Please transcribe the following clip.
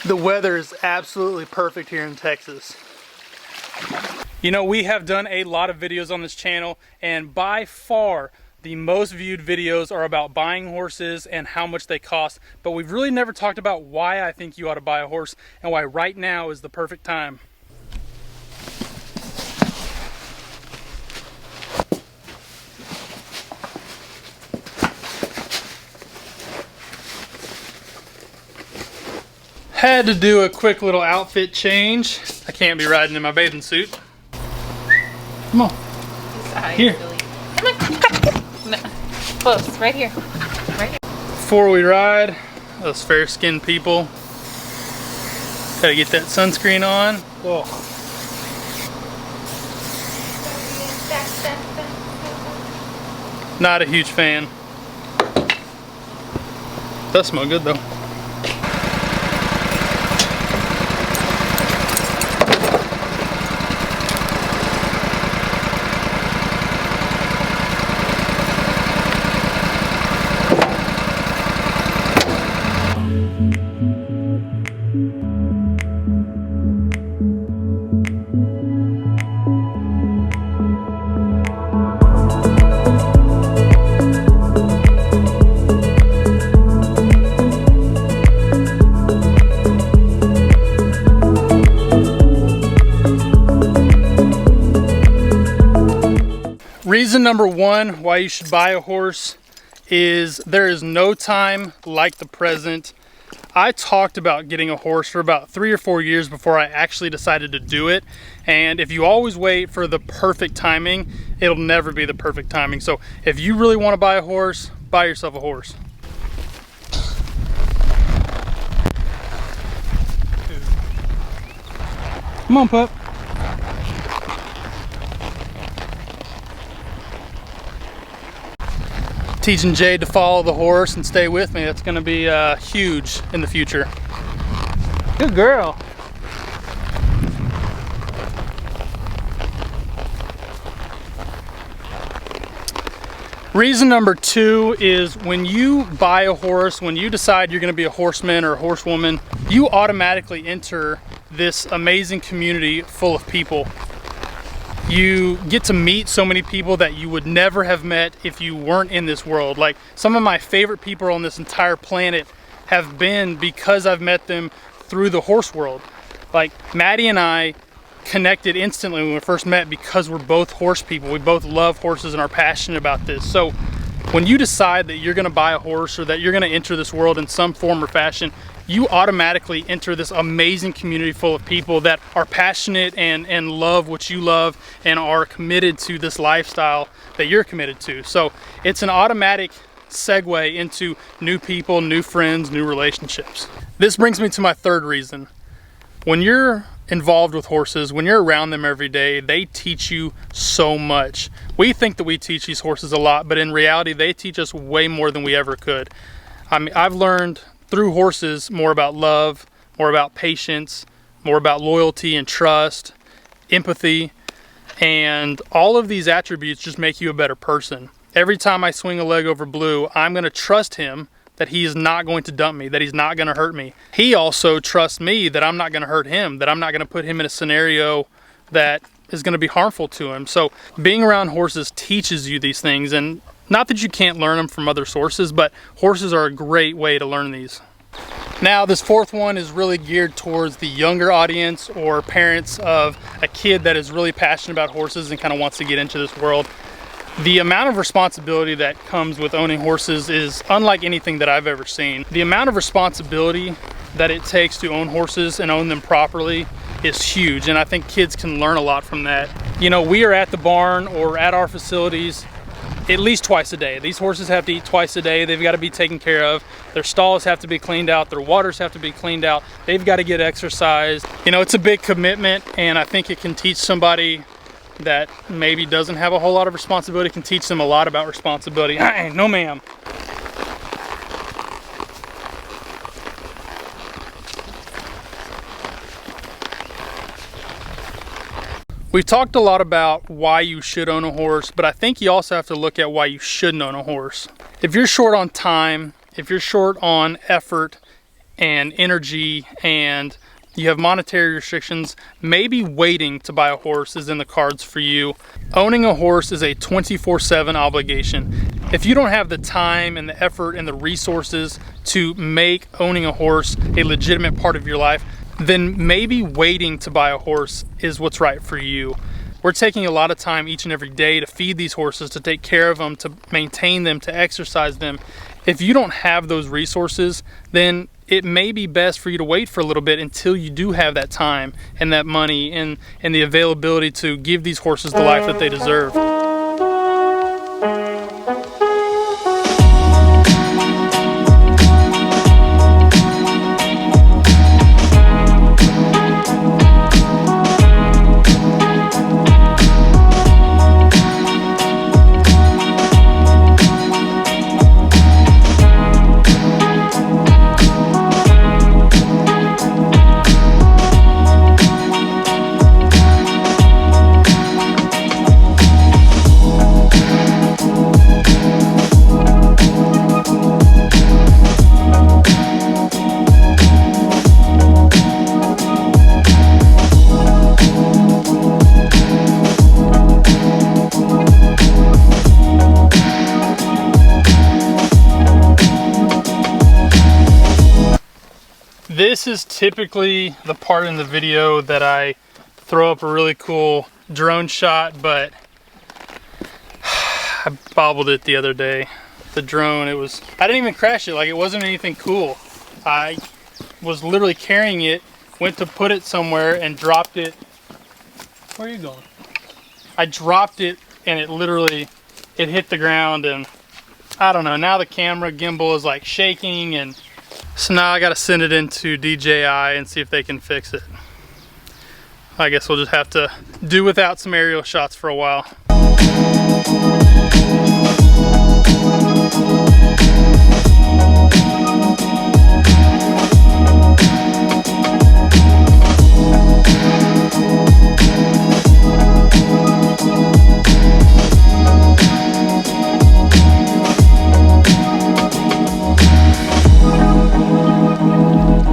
The weather is absolutely perfect here in Texas. You know, we have done a lot of videos on this channel, and by far the most viewed videos are about buying horses and how much they cost, but we've really never talked about why I think you ought to buy a horse and why right now is the perfect time. Had to do a quick little outfit change. I can't be riding in my bathing suit. Come on. Here. Come on. No. Close. Right here. Right here. Before we ride, us fair-skinned people, gotta get that sunscreen on. Oh. Not a huge fan. Does smell good though. Reason number one why you should buy a horse is there is no time like the present. I talked about getting a horse for about 3 or 4 years before I actually decided to do it. And if you always wait for the perfect timing, it'll never be the perfect timing. So if you really want to buy a horse, buy yourself a horse. Come on, pup. Teaching Jade to follow the horse and stay with me, that's going to be huge in the future. Good girl. Reason number two is when you buy a horse, when you decide you're going to be a horseman or a horsewoman, you automatically enter this amazing community full of people. You get to meet so many people that you would never have met if you weren't in this world. Like, some of my favorite people on this entire planet have been because I've met them through the horse world. Like, Maddie and I connected instantly when we first met because we're both horse people. We both love horses and are passionate about this. So when you decide that you're going to buy a horse or that you're going to enter this world in some form or fashion, you automatically enter this amazing community full of people that are passionate and love what you love and are committed to this lifestyle that you're committed to. So it's an automatic segue into new people, new friends, new relationships. This brings me to my third reason. When you're involved with horses, when you're around them every day, they teach you so much. We think that we teach these horses a lot, but in reality, they teach us way more than we ever could. I mean, I've learned through horses more about love, more about patience, more about loyalty and trust, empathy, and all of these attributes just make you a better person. Every time I swing a leg over Blue, I'm going to trust him that he is not going to dump me, that he's not going to hurt me. He also trusts me that I'm not going to hurt him, that I'm not going to put him in a scenario that is going to be harmful to him. So being around horses teaches you these things, and not that you can't learn them from other sources, but horses are a great way to learn these. Now, this fourth one is really geared towards the younger audience or parents of a kid that is really passionate about horses and kind of wants to get into this world. The amount of responsibility that comes with owning horses is unlike anything that I've ever seen. The amount of responsibility that it takes to own horses and own them properly is huge, and I think kids can learn a lot from that. You know, we are at the barn or at our facilities at least twice a day. These horses have to eat twice a day. They've got to be taken care of. Their stalls have to be cleaned out. Their waters have to be cleaned out. They've got to get exercise. You know, it's a big commitment, and I think it can teach somebody that maybe doesn't have a whole lot of responsibility, can teach them a lot about responsibility. No ma'am. We've talked a lot about why you should own a horse, but I think you also have to look at why you shouldn't own a horse. If you're short on time, if you're short on effort, and energy and you have monetary restrictions, maybe waiting to buy a horse is in the cards for you. Owning a horse is a 24/7 obligation. If you don't have the time and the effort and the resources to make owning a horse a legitimate part of your life, then maybe waiting to buy a horse is what's right for you. We're taking a lot of time each and every day to feed these horses, to take care of them, to maintain them, to exercise them. If you don't have those resources, then it may be best for you to wait for a little bit until you do have that time and that money and the availability to give these horses the life that they deserve. This is typically the part in the video that I throw up a really cool drone shot, but I bobbled it the other day. The drone, I didn't even crash it, like it wasn't anything cool. I was literally carrying it, went to put it somewhere and dropped it. Where are you going? I dropped it and it hit the ground, and I don't know, now the camera gimbal is like shaking, and so now I gotta send it into DJI and see if they can fix it. I guess we'll just have to do without some aerial shots for a while.